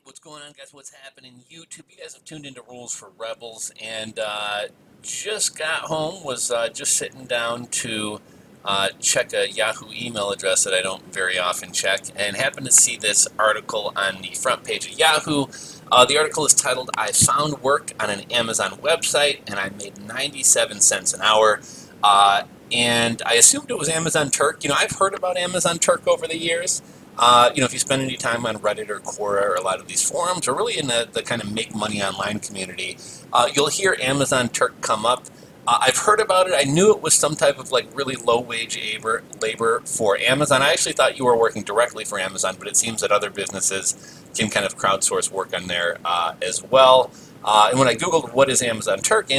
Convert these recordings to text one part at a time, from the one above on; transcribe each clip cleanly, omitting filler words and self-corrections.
What's going on, guys? What's happening? YouTube, you guys have tuned into Rules for Rebels, and just got home. Was just sitting down to check a Yahoo email address that I don't very often check, and happened to see this article on the front page of Yahoo. The article is titled, "I found work on an Amazon website, and I made 97 cents an hour." And I assumed it was Amazon Turk. I've heard about Amazon Turk over the years. If you spend any time on Reddit or Quora or a lot of these forums, or really in the kind of make money online community, you'll hear Amazon Turk come up. I've heard about it. I knew it was some type of like really low wage labor for Amazon. I actually thought you were working directly for Amazon, but it seems that other businesses can kind of crowdsource work on there as well. And when I Googled what is Amazon Turk,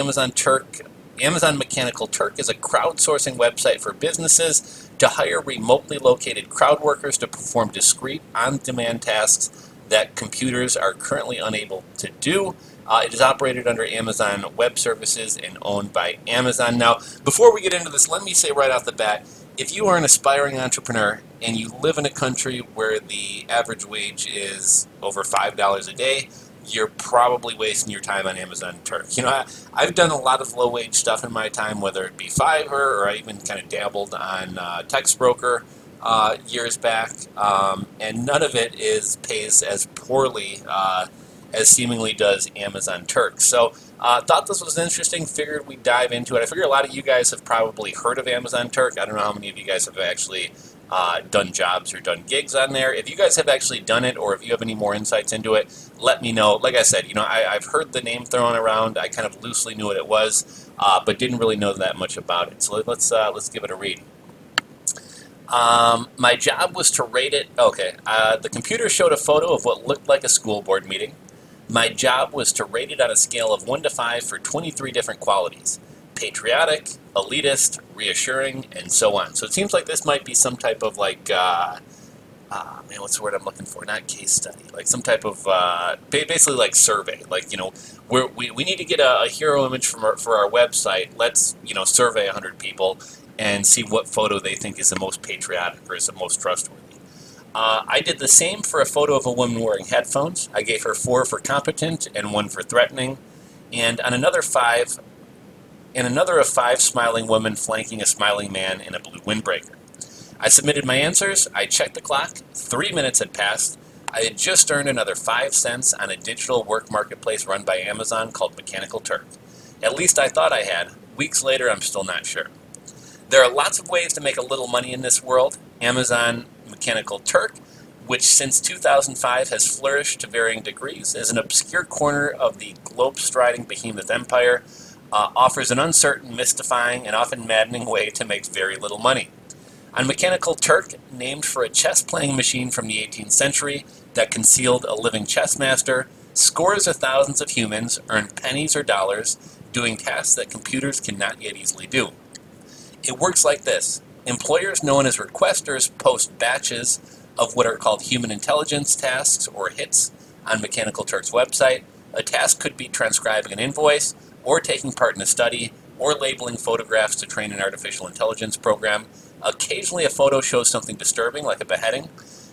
Amazon Mechanical Turk is a crowdsourcing website for businesses to hire remotely located crowd workers to perform discrete, on-demand tasks that computers are currently unable to do. It is operated under Amazon Web Services and owned by Amazon. Now, before we get into this, let me say right off the bat, if you are an aspiring entrepreneur and you live in a country where the average wage is over $5 a day, you're probably wasting your time on Amazon Turk. I've done a lot of low-wage stuff in my time, whether it be Fiverr or I even kind of dabbled on TextBroker years back, and none of it pays as poorly as seemingly does Amazon Turk. So thought this was interesting, figured we'd dive into it. I figure a lot of you guys have probably heard of Amazon Turk. I don't know how many of you guys have actually done jobs or done gigs on there. If you guys have actually done it, or if you have any more insights into it, let me know. Like I said, I've heard the name thrown around. I kind of loosely knew what it was, but didn't really know that much about it. So let's give it a read. My job was to rate it. Okay, the computer showed a photo of what looked like a school board meeting. My job was to rate it on a scale of 1 to 5 for 23 different qualities: patriotic, elitist, reassuring, and so on. So it seems like this might be some type of like, what's the word I'm looking for? Not case study, like some type of basically like survey. Like, we need to get a hero image for our website. Let's survey 100 people and see what photo they think is the most patriotic or is the most trustworthy. I did the same for a photo of a woman wearing headphones. I gave her 4 for competent and 1 for threatening. And on another of 5 smiling women flanking a smiling man in a blue windbreaker. I submitted my answers. I checked the clock. 3 minutes had passed. I had just earned another 5 cents on a digital work marketplace run by Amazon called Mechanical Turk. At least I thought I had. Weeks later, I'm still not sure. There are lots of ways to make a little money in this world. Amazon Mechanical Turk, which since 2005 has flourished to varying degrees, is an obscure corner of the globe-striding behemoth empire, offers an uncertain, mystifying, and often maddening way to make very little money. On Mechanical Turk, named for a chess-playing machine from the 18th century that concealed a living chess master, scores of thousands of humans earn pennies or dollars doing tasks that computers cannot yet easily do. It works like this. Employers known as requesters post batches of what are called human intelligence tasks, or HITs, on Mechanical Turk's website. A task could be transcribing an invoice, or taking part in a study, or labeling photographs to train an artificial intelligence program. Occasionally a photo shows something disturbing, like a beheading.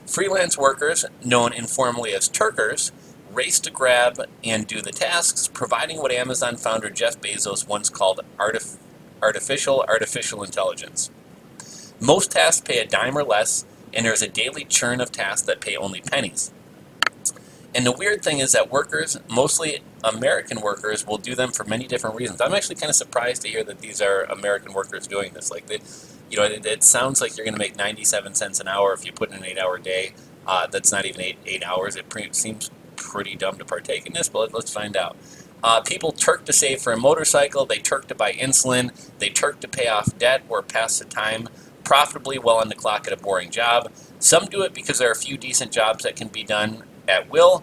Freelance workers, known informally as Turkers, race to grab and do the tasks, providing what Amazon founder Jeff Bezos once called artificial intelligence. Most tasks pay a dime or less, and there's a daily churn of tasks that pay only pennies. And the weird thing is that workers, mostly American workers, will do them for many different reasons. I'm actually kind of surprised to hear that these are American workers doing this. Like, it sounds like you're going to make 97 cents an hour if you put in an 8-hour day. That's not even eight hours. It seems pretty dumb to partake in this, but let's find out. People Turk to save for a motorcycle. They Turk to buy insulin. They Turk to pay off debt or pass the time profitably while on the clock at a boring job. Some do it because there are a few decent jobs that can be done at will.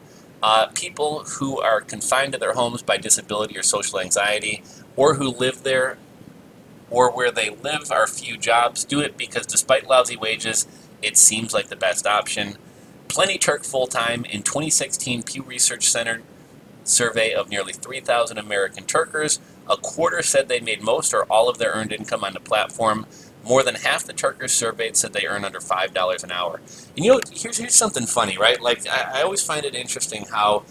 People who are confined to their homes by disability or social anxiety, or who live there, or where they live are few jobs, do it because despite lousy wages, it seems like the best option. Plenty Turk full-time. In 2016 Pew Research Center survey of nearly 3,000 American Turkers, a quarter said they made most or all of their earned income on the platform. More than half the Turkers surveyed said they earn under $5 an hour. And you know, here's something funny, right? Like, I always find it interesting how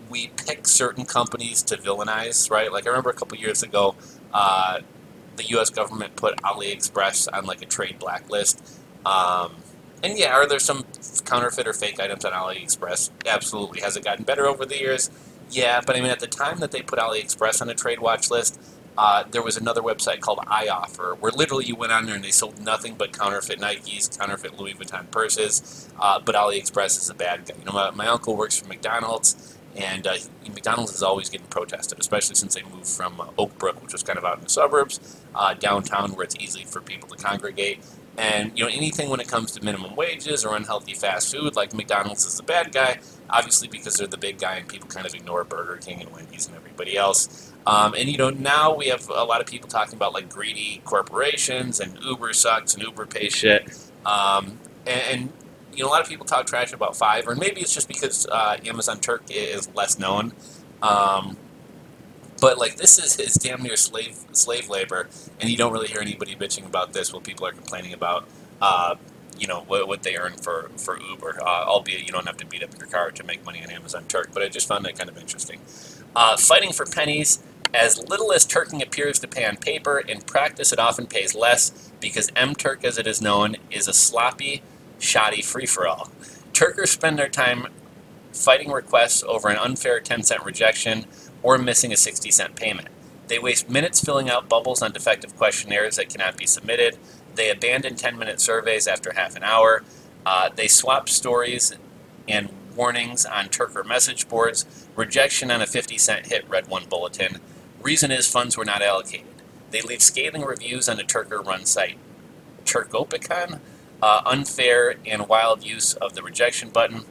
we pick certain companies to villainize, right? Like, I remember a couple years ago, the U.S. government put AliExpress on like a trade blacklist. Um, and yeah, are there some counterfeit or fake items on AliExpress? Absolutely. Has it gotten better over the years? Yeah, but I mean, at the time that they put AliExpress on a trade watch list, there was another website called iOffer, where literally you went on there and they sold nothing but counterfeit Nikes, counterfeit Louis Vuitton purses. But AliExpress is a bad guy. You know, my uncle works for McDonald's, and McDonald's is always getting protested, especially since they moved from Oak Brook, which was kind of out in the suburbs, downtown, where it's easy for people to congregate. And you know, anything when it comes to minimum wages or unhealthy fast food, like McDonald's is the bad guy, obviously because they're the big guy and people kind of ignore Burger King and Wendy's and everybody else. And you know, now we have a lot of people talking about like greedy corporations and Uber sucks and Uber pays shit. And you know, a lot of people talk trash about Fiverr, and maybe it's just because Amazon Turk is less known. Um, but like this is damn near slave labor, and you don't really hear anybody bitching about this while people are complaining about uh, you know what they earn for Uber. Albeit you don't have to beat up your car to make money on Amazon Turk, but I just found that kind of interesting. Fighting for pennies. As little as Turking appears to pay on paper, in practice it often pays less because M-Turk, as it is known, is a sloppy, shoddy free-for-all. Turkers spend their time fighting requests over an unfair 10-cent rejection or missing a 60-cent payment. They waste minutes filling out bubbles on defective questionnaires that cannot be submitted. They abandon 10-minute surveys after half an hour. They swap stories and warnings on Turker message boards. Rejection on a 50-cent hit read one bulletin. Reason is funds were not allocated. They leave scathing reviews on the Turker-run site. Turkopicon, unfair and wild use of the rejection button.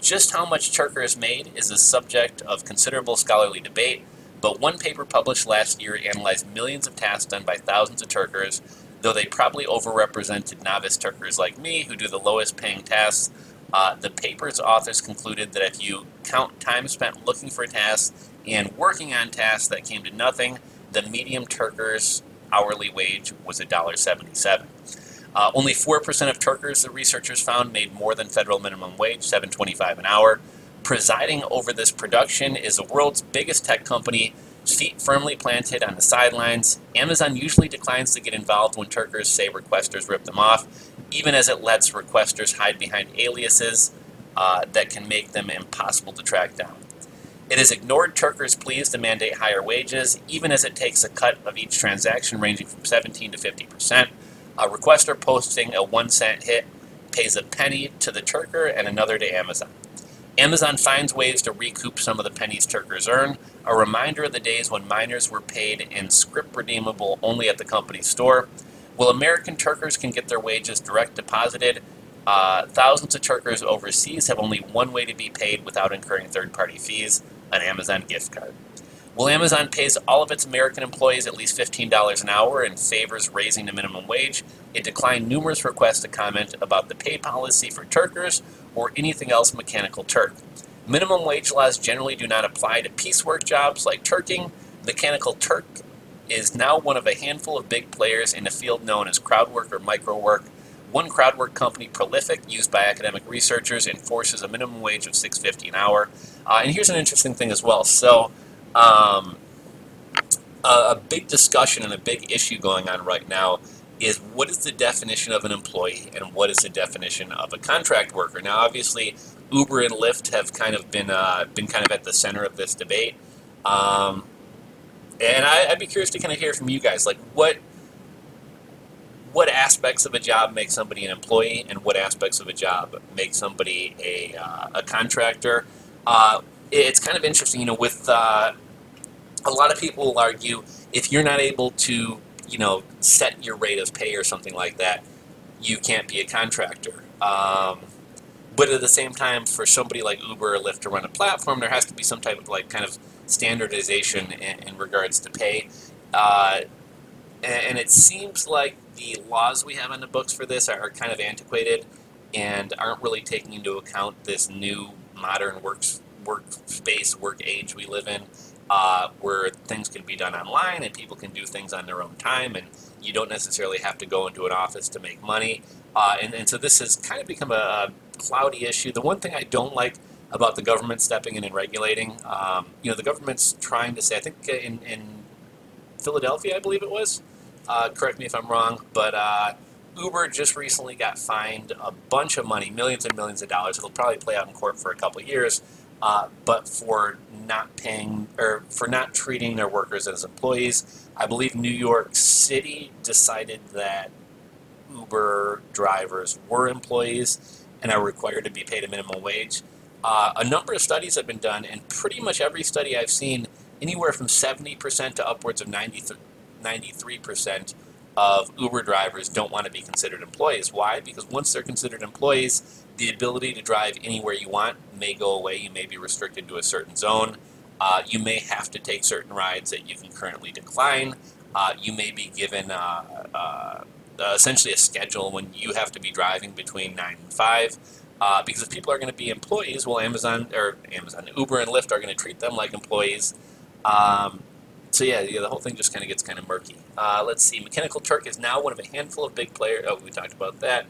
Just how much Turker is made is a subject of considerable scholarly debate, but one paper published last year analyzed millions of tasks done by thousands of Turkers, though they probably overrepresented novice Turkers like me who do the lowest paying tasks. The paper's authors concluded that if you count time spent looking for tasks and working on tasks that came to nothing, the median Turker's hourly wage was $1.77. Only 4% of Turkers, the researchers found, made more than federal minimum wage, $7.25 an hour. Presiding over this production is the world's biggest tech company, feet firmly planted on the sidelines. Amazon usually declines to get involved when Turkers say requesters rip them off, even as it lets requesters hide behind aliases that can make them impossible to track down. It has ignored Turkers' pleas to mandate higher wages, even as it takes a cut of each transaction ranging from 17 to 50%. A requester posting a 1-cent hit pays a penny to the Turker and another to Amazon. Amazon finds ways to recoup some of the pennies Turkers earn, a reminder of the days when miners were paid in script redeemable only at the company store. While American Turkers can get their wages direct deposited, thousands of Turkers overseas have only one way to be paid without incurring third-party fees: an Amazon gift card. While Amazon pays all of its American employees at least $15 an hour and favors raising the minimum wage, it declined numerous requests to comment about the pay policy for Turkers or anything else mechanical Turk. Minimum wage laws generally do not apply to piecework jobs like Turking. Mechanical Turk is now one of a handful of big players in a field known as crowdwork or microwork. One crowdwork company, Prolific, used by academic researchers, enforces a minimum wage of $6.50 an hour. And here's an interesting thing as well. So, a big discussion and a big issue going on right now is what is the definition of an employee and what is the definition of a contract worker. Now, obviously, Uber and Lyft have kind of been kind of at the center of this debate, and I'd be curious to kind of hear from you guys, like what aspects of a job make somebody an employee and what aspects of a job make somebody a contractor. It's kind of interesting, you know, with a lot of people will argue if you're not able to, you know, set your rate of pay or something like that, you can't be a contractor. But at the same time, for somebody like Uber or Lyft to run a platform, there has to be some type of like kind of standardization in regards to pay. And it seems like the laws we have on the books for this are kind of antiquated and aren't really taking into account this new modern workspace, work age we live in, where things can be done online and people can do things on their own time. And You don't necessarily have to go into an office to make money. And so this has kind of become a cloudy issue. The one thing I don't like about the government stepping in and regulating, the government's trying to say, I think in Philadelphia, I believe it was, correct me if I'm wrong, but Uber just recently got fined a bunch of money, millions and millions of dollars. It'll probably play out in court for a couple of years, but for not paying or for not treating their workers as employees. I believe New York City decided that Uber drivers were employees and are required to be paid a minimum wage. A number of studies have been done, and pretty much every study I've seen, anywhere from 70% to upwards of 93% of Uber drivers don't want to be considered employees. Why? Because once they're considered employees, the ability to drive anywhere you want may go away. You may be restricted to a certain zone. You may have to take certain rides that you can currently decline. You may be given essentially a schedule when you have to be driving between 9 and 5. Because if people are going to be employees, well, Uber and Lyft are going to treat them like employees. So the whole thing just kind of gets kind of murky. Let's see. Mechanical Turk is now one of a handful of big players. Oh, we talked about that.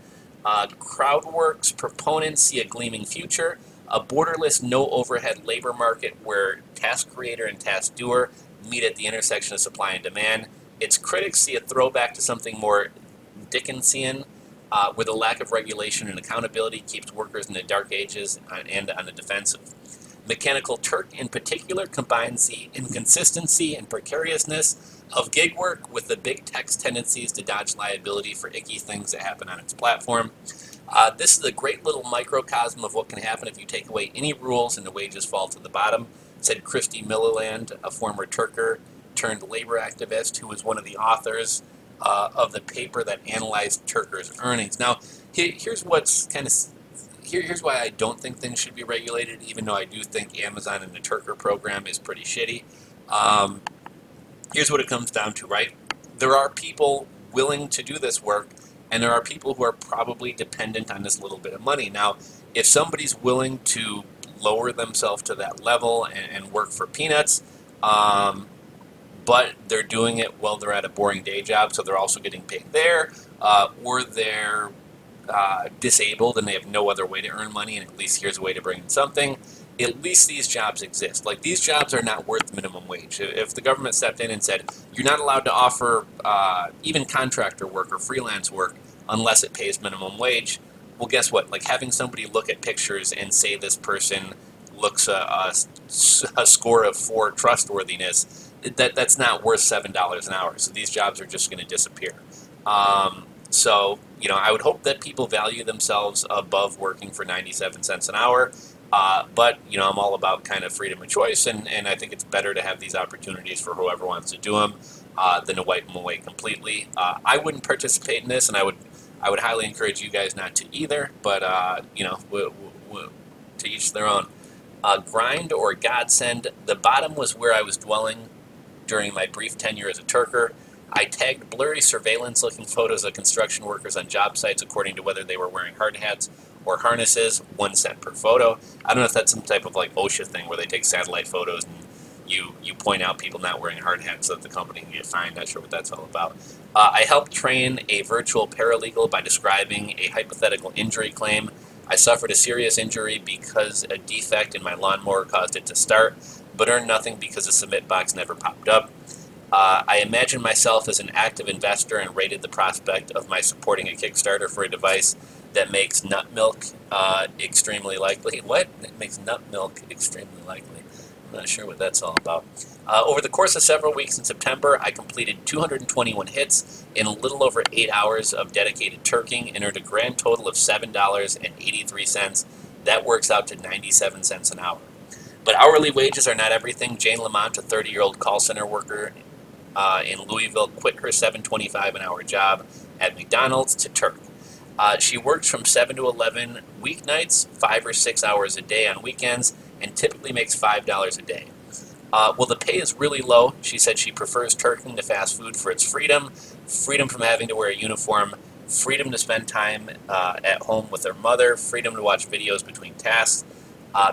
Crowdworks proponents see a gleaming future, a borderless, no overhead labor market where task creator and task doer meet at the intersection of supply and demand. Its critics see a throwback to something more Dickensian, where the lack of regulation and accountability keeps workers in the dark ages and on the defensive. Mechanical Turk, in particular, combines the inconsistency and precariousness of gig work with the big tech's tendencies to dodge liability for icky things that happen on its platform. This is a great little microcosm of what can happen if you take away any rules and the wages fall to the bottom, said Christy Milliland, a former Turker turned labor activist who was one of the authors of the paper that analyzed Turker's earnings. Now, here's why I don't think things should be regulated, even though I do think Amazon and the Turker program is pretty shitty. Here's what it comes down to, right? There are people willing to do this work, and there are people who are probably dependent on this little bit of money. Now, if somebody's willing to lower themselves to that level and work for peanuts, but they're doing it while they're at a boring day job, so they're also getting paid there, or they're disabled and they have no other way to earn money, and at least here's a way to bring in something. At least these jobs exist. Like, these jobs are not worth minimum wage. If the government stepped in and said, you're not allowed to offer even contractor work or freelance work unless it pays minimum wage, well, guess what? Like, having somebody look at pictures and say this person looks a score of 4 trustworthiness, that's not worth $7 an hour. So these jobs are just going to disappear. So, I would hope that people value themselves above working for 97 cents an hour. But, I'm all about kind of freedom of choice, and I think it's better to have these opportunities for whoever wants to do them than to wipe them away completely. I wouldn't participate in this, and I would highly encourage you guys not to either, but, to each their own. Grind or godsend, the bottom was where I was dwelling during my brief tenure as a Turker. I tagged blurry surveillance-looking photos of construction workers on job sites according to whether they were wearing hard hats or harnesses, 1 cent per photo. I don't know if that's some type of like OSHA thing where they take satellite photos and you point out people not wearing hard hats so that the company can get fined. Not sure what that's all about. I helped train a virtual paralegal by describing a hypothetical injury claim. I suffered a serious injury because a defect in my lawnmower caused it to start, but earned nothing because the submit box never popped up. I imagined myself as an active investor and rated the prospect of my supporting a Kickstarter for a device that makes nut milk extremely likely. What? It makes nut milk extremely likely. I'm not sure what that's all about. Over the course of several weeks in September, I completed 221 hits in a little over 8 hours of dedicated turking and earned a grand total of $7.83. That works out to 97 cents an hour. But hourly wages are not everything. Jane Lamont, a 30-year-old call center worker in Louisville, quit her $7.25 an hour job at McDonald's to Turk. She works from 7 to 11 weeknights, 5 or 6 hours a day on weekends, and typically makes $5 a day. Well, the pay is really low. She said she prefers turking to fast food for its freedom from having to wear a uniform, freedom to spend time at home with her mother, freedom to watch videos between tasks.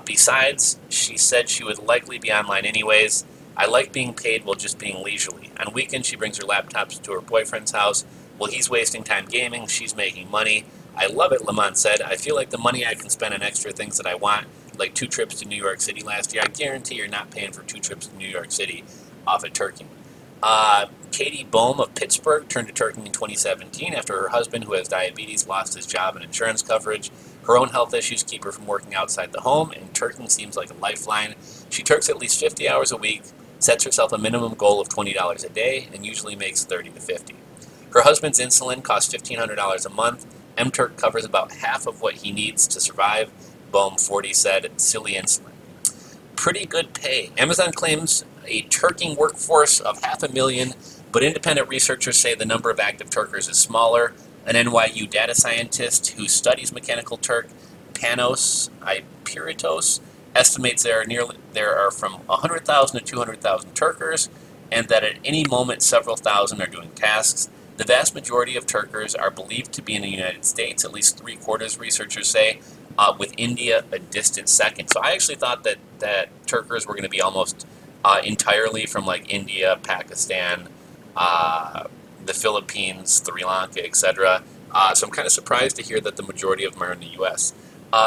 Besides, she said she would likely be online anyways. I like being paid while just being leisurely. On weekends, she brings her laptops to her boyfriend's house. While he's wasting time gaming, she's making money. I love it, Lamont said. I feel like the money I can spend on extra things that I want, like 2 trips to New York City last year. I guarantee you're not paying for 2 trips to New York City off of Turkey. Katie Bohm of Pittsburgh turned to Turkey in 2017 after her husband, who has diabetes, lost his job and insurance coverage. Her own health issues keep her from working outside the home, and Turking seems like a lifeline. She Turks at least 50 hours a week, sets herself a minimum goal of $20 a day, and usually makes $30 to $50. Her husband's insulin costs $1,500 a month. Turk covers about half of what he needs to survive. Bohm, 40, said, silly insulin. Pretty good pay. Amazon claims a Turking workforce of 500,000, but independent researchers say the number of active Turkers is smaller. An NYU data scientist who studies mechanical Turk, Panos Ipiritos, estimates there are from 100,000 to 200,000 Turkers, and that at any moment several thousand are doing tasks. The vast majority of Turkers are believed to be in the United States, at least 3/4, researchers say, with India a distant second. So I actually thought that Turkers were going to be almost entirely from like India, Pakistan, the Philippines, Sri Lanka, etc. So I'm kind of surprised to hear that the majority of them are in the U.S.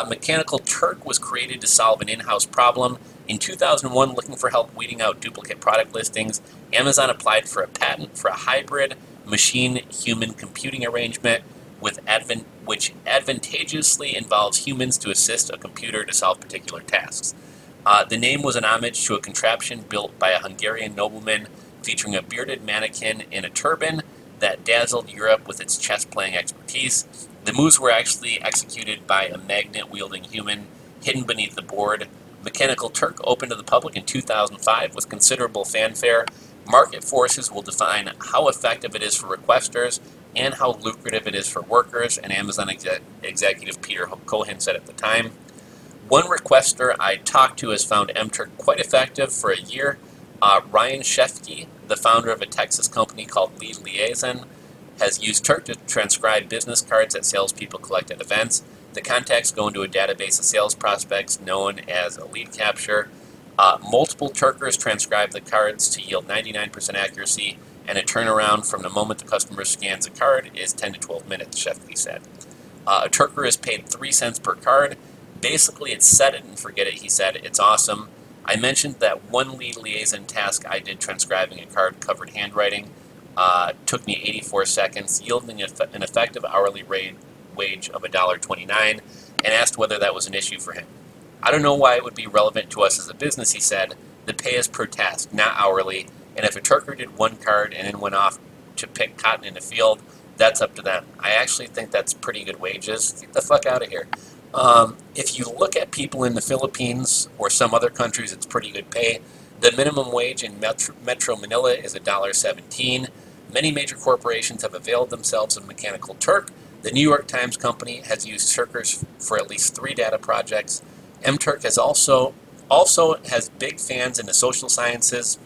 Mechanical Turk was created to solve an in-house problem. In 2001, looking for help weeding out duplicate product listings, Amazon applied for a patent for a hybrid machine-human computing arrangement which advantageously involves humans to assist a computer to solve particular tasks. The name was an homage to a contraption built by a Hungarian nobleman featuring a bearded mannequin in a turban that dazzled Europe with its chess-playing expertise. The moves were actually executed by a magnet-wielding human hidden beneath the board. Mechanical Turk opened to the public in 2005 with considerable fanfare. Market forces will define how effective it is for requesters and how lucrative it is for workers, and Amazon executive Peter Cohen said at the time. One requester I talked to has found Turk quite effective for a year. Ryan Shefke, the founder of a Texas company called Lead Liaison, has used Turk to transcribe business cards that salespeople collect at events. The contacts go into a database of sales prospects known as a lead capture. Multiple Turkers transcribe the cards to yield 99% accuracy, and a turnaround from the moment the customer scans a card is 10 to 12 minutes, Shefke said. A Turker is paid 3 cents per card. Basically, it's set it and forget it, he said. It's awesome. I mentioned that one lead liaison task I did transcribing a card covered handwriting. Took me 84 seconds, yielding an effective hourly wage of $1.29, and asked whether that was an issue for him. I don't know why it would be relevant to us as a business, he said. The pay is per task, not hourly, and if a Turker did one card and then went off to pick cotton in a field, that's up to them. I actually think that's pretty good wages. Get the fuck out of here. If you look at people in the Philippines or some other countries, it's pretty good pay. The minimum wage in Metro Manila is $1.17. Many major corporations have availed themselves of Mechanical Turk. The New York Times company has used Turkers for at least 3 data projects. Turk has also has big fans in the social sciences.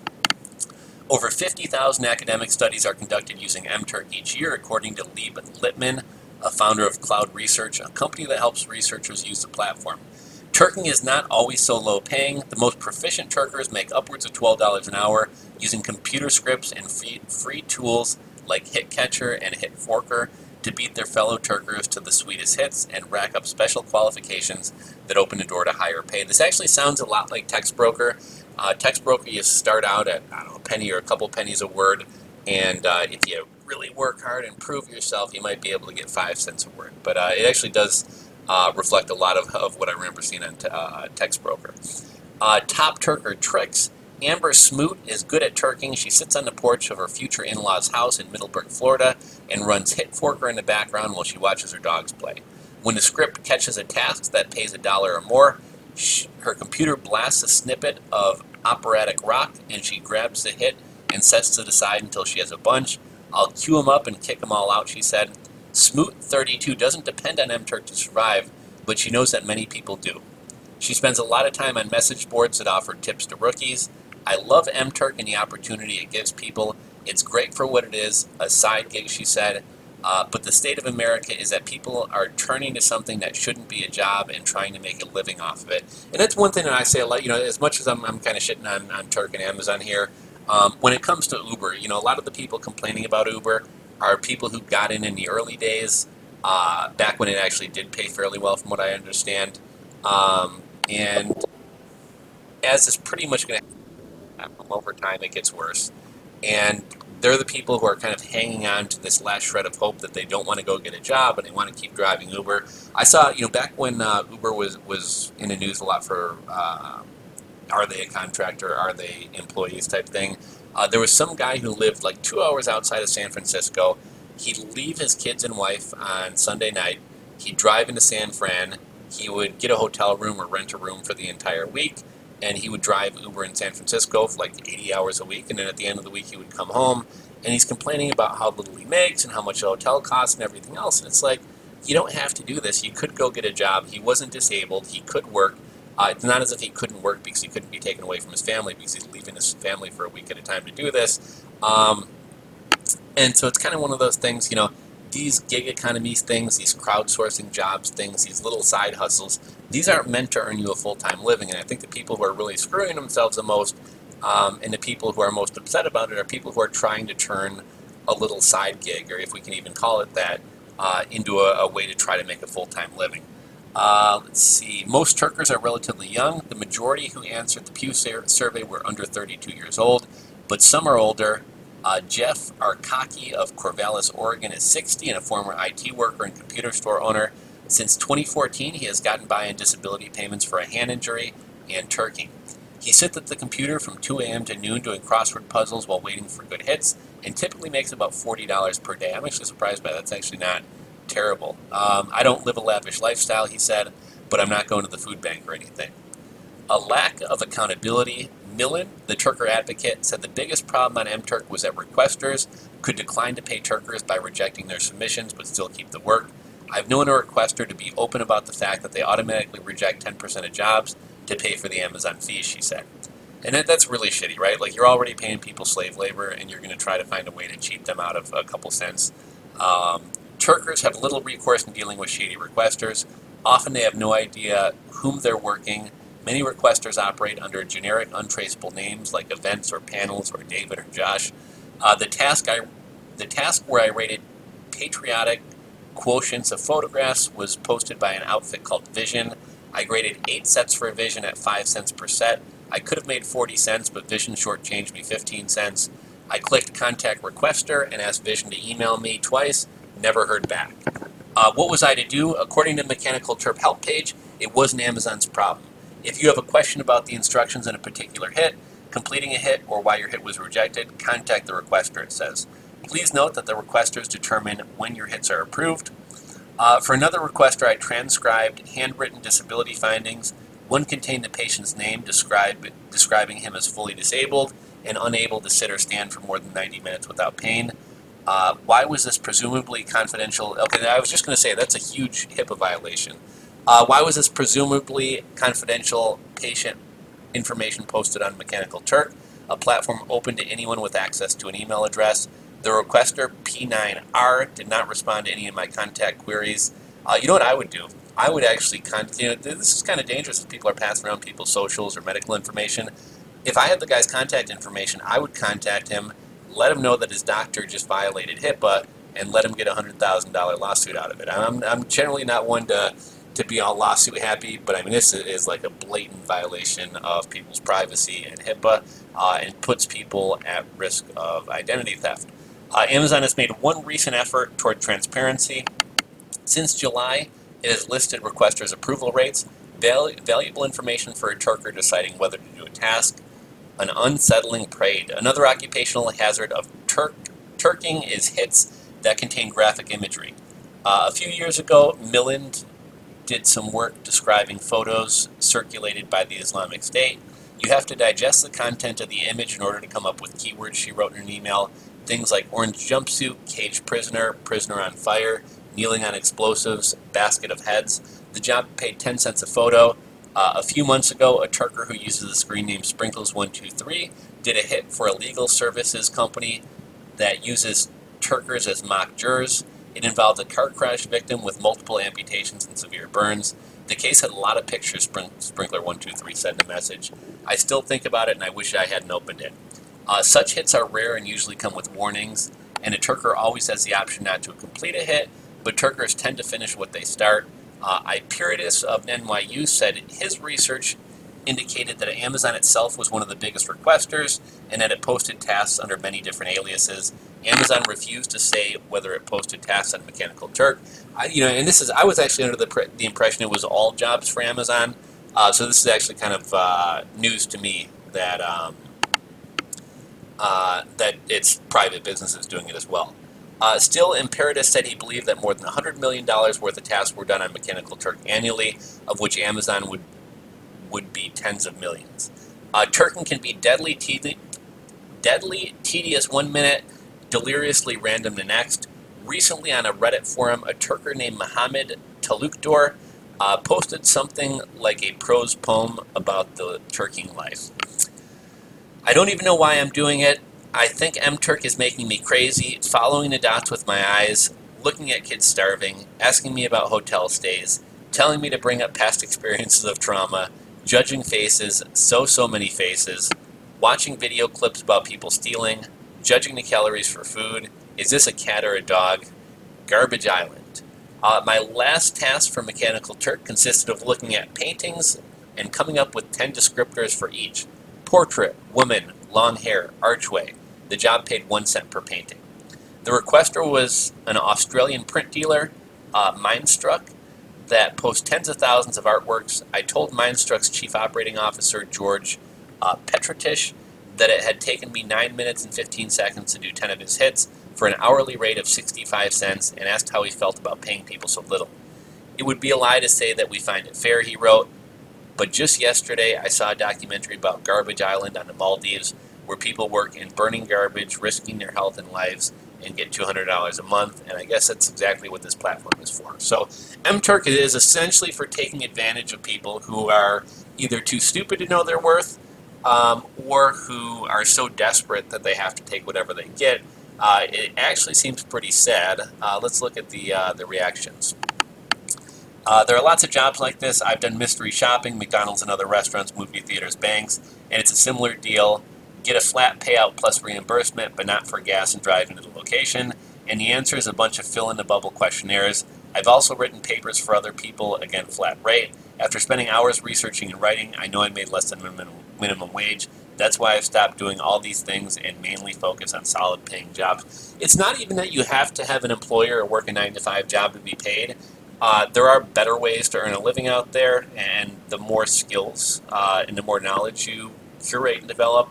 Over 50,000 academic studies are conducted using Turk each year, according to Lieb Littman, a founder of Cloud Research, a company that helps researchers use the platform. Turking is not always so low paying. The most proficient Turkers make upwards of $12 an hour using computer scripts and free tools like HitCatcher and HitForker to beat their fellow Turkers to the sweetest hits and rack up special qualifications that open the door to higher pay. This actually sounds a lot like Text Broker. Text Broker, you start out at, I don't know, a penny or a couple pennies a word, and if you really work hard and prove yourself, you might be able to get 5 cents a word. But it actually does reflect a lot of what I remember seeing on Text Broker. Top Turker tricks. Amber Smoot is good at turking. She sits on the porch of her future in-laws' house in Middleburg, Florida, and runs HitForker in the background while she watches her dogs play. When the script catches a task that pays $1 or more, her computer blasts a snippet of operatic rock, and she grabs the hit and sets it aside until she has a bunch. I'll queue them up and kick them all out, she said. Smoot, 32, doesn't depend on Turk to survive, but she knows that many people do. She spends a lot of time on message boards that offer tips to rookies. I love Turk and the opportunity it gives people. It's great for what it is, a side gig, she said. But the state of America is that people are turning to something that shouldn't be a job and trying to make a living off of it. And that's one thing that I say a lot, as much as I'm kind of shitting on Turk and Amazon here, when it comes to Uber, a lot of the people complaining about Uber are people who got in the early days, back when it actually did pay fairly well, from what I understand. And as is pretty much going to happen over time, it gets worse. And they're the people who are kind of hanging on to this last shred of hope that they don't want to go get a job and they want to keep driving Uber. I saw, back when Uber was in the news a lot for are they a contractor, are they employees type thing. There was some guy who lived like 2 hours outside of San Francisco. He'd leave his kids and wife on Sunday night. He'd drive into San Fran. He would get a hotel room or rent a room for the entire week, and he would drive Uber in San Francisco for like 80 hours a week, and then at the end of the week he would come home, and he's complaining about how little he makes and how much a hotel costs and everything else, and it's like, you don't have to do this. You could go get a job. He wasn't disabled. He could work. It's not as if he couldn't work because he couldn't be taken away from his family because he's leaving his family for a week at a time to do this. And so it's kind of one of those things, these gig economies things, these crowdsourcing jobs things, these little side hustles, these aren't meant to earn you a full-time living. And I think the people who are really screwing themselves the most, and the people who are most upset about it, are people who are trying to turn a little side gig, or if we can even call it that, into a way to try to make a full-time living. Let's see. Most Turkers are relatively young. The majority who answered the Pew survey were under 32 years old, but some are older. Jeff Arkaki of Corvallis, Oregon is 60 and a former IT worker and computer store owner. Since 2014, he has gotten by on disability payments for a hand injury and turking. He sits at the computer from 2 a.m. to noon doing crossword puzzles while waiting for good hits, and typically makes about $40 per day. I'm actually surprised by that. That's actually not terrible. I don't live a lavish lifestyle, he said, but I'm not going to the food bank or anything. A lack of accountability. Millen, the Turker advocate, said the biggest problem on MTurk was that requesters could decline to pay Turkers by rejecting their submissions but still keep the work. I've known a requester to be open about the fact that they automatically reject 10% of jobs to pay for the Amazon fees, she said. And that's really shitty, right? Like, you're already paying people slave labor, and you're going to try to find a way to cheat them out of a couple cents. Turkers have little recourse in dealing with shady requesters. Often they have no idea whom they're working. Many requesters operate under generic, untraceable names like Events or Panels or David or Josh. The task where I rated patriotic quotients of photographs was posted by an outfit called Vision. I graded 8 sets for a Vision at 5 cents per set. I could have made 40 cents, but Vision shortchanged me 15 cents. I clicked Contact Requester and asked Vision to email me twice. Never heard back. What was I to do? According to the Mechanical Turk help page, it wasn't Amazon's problem. If you have a question about the instructions in a particular hit, completing a hit, or why your hit was rejected, contact the requester, it says. Please note that the requesters determine when your hits are approved. For another requester, I transcribed handwritten disability findings. One contained the patient's name, describing him as fully disabled and unable to sit or stand for more than 90 minutes without pain. Why was this presumably confidential? Okay, I was just going to say that's a huge HIPAA violation. Why was this presumably confidential patient information posted on Mechanical Turk, a platform open to anyone with access to an email address? The requester, P9R, did not respond to any of my contact queries. You know what I would do? I would actually this is kind of dangerous if people are passing around people's socials or medical information. If I had the guy's contact information, I would contact him, let him know that his doctor just violated HIPAA, and let him get a $100,000 lawsuut out of it. I'm generally not one to be all lawsuit happy, but I mean, this is like a blatant violation of people's privacy and HIPAA, and puts people at risk of identity theft. Amazon has made one recent effort toward transparency. Since July, it has listed requesters' approval rates, valuable information for a Turker deciding whether to do a task. An unsettling parade. Another occupational hazard of turking is hits that contain graphic imagery. A few years ago, Milland did some work describing photos circulated by the Islamic State. You have to digest the content of the image in order to come up with keywords, she wrote in an email. Things like orange jumpsuit, caged prisoner, prisoner on fire, kneeling on explosives, basket of heads. The job paid 10 cents a photo. A few months ago, a Turker who uses the screen name Sprinkles123 did a hit for a legal services company that uses Turkers as mock jurors. It involved a car crash victim with multiple amputations and severe burns. The case had a lot of pictures, Sprinkler123 said in a message. I still think about it and I wish I hadn't opened it. Such hits are rare and usually come with warnings, and a Turker always has the option not to complete a hit, but Turkers tend to finish what they start. Iperitus of NYU said his research indicated that Amazon itself was one of the biggest requesters and that it posted tasks under many different aliases. Amazon refused to say whether it posted tasks on Mechanical Turk. I was actually under the impression it was all jobs for Amazon. So this is actually kind of news to me that that it's private businesses doing it as well. Still, Imperatus said he believed that more than $100 million worth of tasks were done on Mechanical Turk annually, of which Amazon would be tens of millions. Turking can be deadly tedious 1 minute, deliriously random the next. Recently on a Reddit forum, a Turker named Mohammed Talukdor posted something like a prose poem about the Turking life. I don't even know why I'm doing it. I think M-Turk is making me crazy, following the dots with my eyes, looking at kids starving, asking me about hotel stays, telling me to bring up past experiences of trauma, judging faces, so many faces, watching video clips about people stealing, judging the calories for food. Is this a cat or a dog? Garbage Island. My last task for Mechanical Turk consisted of looking at paintings and coming up with 10 descriptors for each. Portrait, woman, long hair, archway. The job paid 1 cent per painting. The requester was an Australian print dealer, Mindstruck, that posts tens of thousands of artworks. I told Mindstruck's chief operating officer, George Petratish, that it had taken me 9 minutes and 15 seconds to do 10 of his hits for an hourly rate of 65 cents and asked how he felt about paying people so little. It would be a lie to say that we find it fair, he wrote, but just yesterday I saw a documentary about Garbage Island on the Maldives where people work in burning garbage, risking their health and lives, and get $200 a month, and I guess that's exactly what this platform is for. So M-Turk is essentially for taking advantage of people who are either too stupid to know their worth or who are so desperate that they have to take whatever they get. It actually seems pretty sad. Let's look at the reactions. There are lots of jobs like this. I've done mystery shopping, McDonald's and other restaurants, movie theaters, banks, and it's a similar deal. Get a flat payout plus reimbursement, but not for gas and driving to the location. And the answer is a bunch of fill-in-the-bubble questionnaires. I've also written papers for other people, again, flat rate. After spending hours researching and writing, I know I made less than minimum wage. That's why I've stopped doing all these things and mainly focus on solid-paying jobs. It's not even that you have to have an employer or work a 9-to-5 job to be paid. There are better ways to earn a living out there, and the more skills and the more knowledge you curate and develop,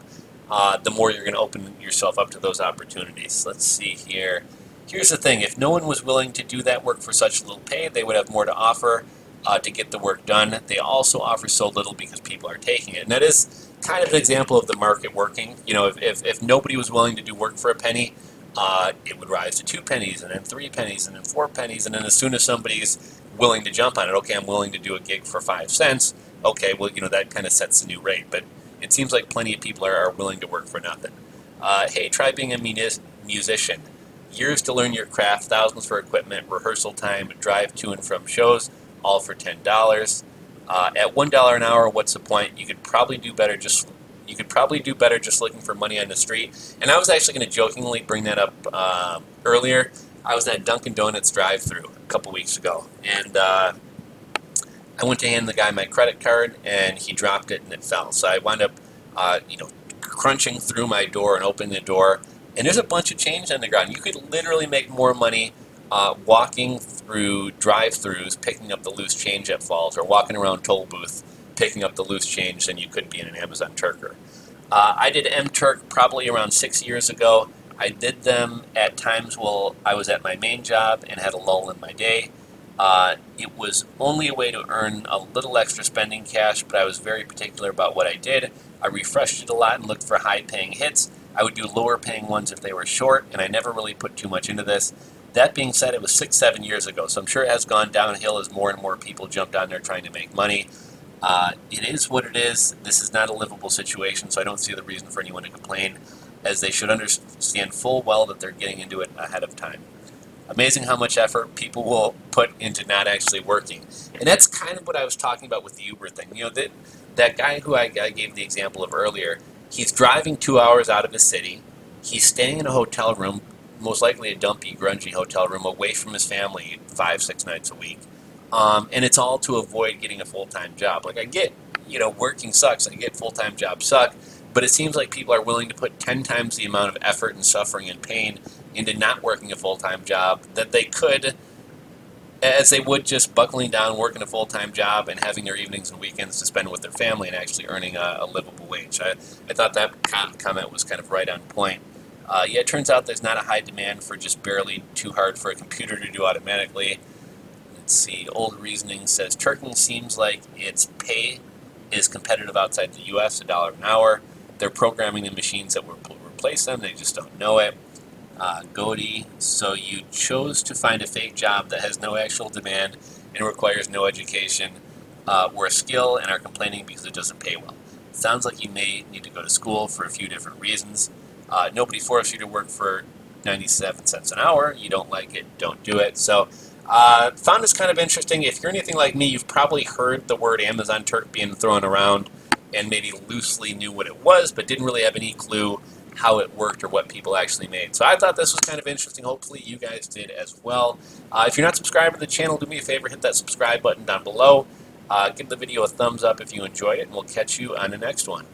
the more you're going to open yourself up to those opportunities. Let's see here. Here's the thing. If no one was willing to do that work for such little pay, they would have more to offer to get the work done. They also offer so little because people are taking it. And that is kind of an example of the market working. You know, if nobody was willing to do work for a penny, it would rise to 2 pennies, and then 3 pennies, and then 4 pennies, and then as soon as somebody's willing to jump on it, okay, I'm willing to do a gig for 5 cents, okay, well, you know, that kind of sets the new rate. But it seems like plenty of people are willing to work for nothing. Hey, try being a musician. Years to learn your craft, thousands for equipment, rehearsal time, drive to and from shows, all for $10. At $1 an hour, what's the point? You could probably do better just looking for money on the street. And I was actually going to jokingly bring that up earlier. I was at Dunkin' Donuts drive-thru a couple weeks ago, and I went to hand the guy my credit card, and he dropped it, and it fell. So I wound up, crunching through my door and opening the door, and there's a bunch of change on the ground. You could literally make more money walking through drive-thrus, picking up the loose change that falls, or walking around toll booth, picking up the loose change than you could be in an Amazon Turker. I did M-Turk probably around 6 years ago. I did them at times while I was at my main job and had a lull in my day. It was only a way to earn a little extra spending cash, but I was very particular about what I did. I refreshed it a lot and looked for high-paying hits. I would do lower-paying ones if they were short, and I never really put too much into this. That being said, it was 6-7 years ago, so I'm sure it has gone downhill as more and more people jumped on there trying to make money. It is what it is. This is not a livable situation, so I don't see the reason for anyone to complain, as they should understand full well that they're getting into it ahead of time. Amazing how much effort people will put into not actually working. And that's kind of what I was talking about with the Uber thing. You know, that guy who I gave the example of earlier, he's driving 2 hours out of his city. He's staying in a hotel room, most likely a dumpy, grungy hotel room, away from his family 5, 6 nights a week. And it's all to avoid getting a full-time job. Like, I get, working sucks. I get full-time jobs suck. But it seems like people are willing to put 10 times the amount of effort and suffering and pain into not working a full-time job that they could, as they would just buckling down, working a full-time job, and having their evenings and weekends to spend with their family and actually earning a livable wage. I thought that comment was kind of right on point. Yeah, it turns out there's not a high demand for just barely too hard for a computer to do automatically. Let's see, old reasoning says Turking seems like its pay is competitive outside the U.S., $1 an hour. They're programming the machines that will replace them. They just don't know it. Goaty, so you chose to find a fake job that has no actual demand and requires no education or skill and are complaining because it doesn't pay well. Sounds like you may need to go to school for a few different reasons. Nobody forced you to work for 97 cents an hour. You don't like it, don't do it. So found this kind of interesting. If you're anything like me, you've probably heard the word Amazon Turk being thrown around and maybe loosely knew what it was, but didn't really have any clue how it worked or what people actually made. So I thought this was kind of interesting. Hopefully you guys did as well. If you're not subscribed to the channel, do me a favor, hit that subscribe button down below. Give the video a thumbs up if you enjoyed it, and we'll catch you on the next one.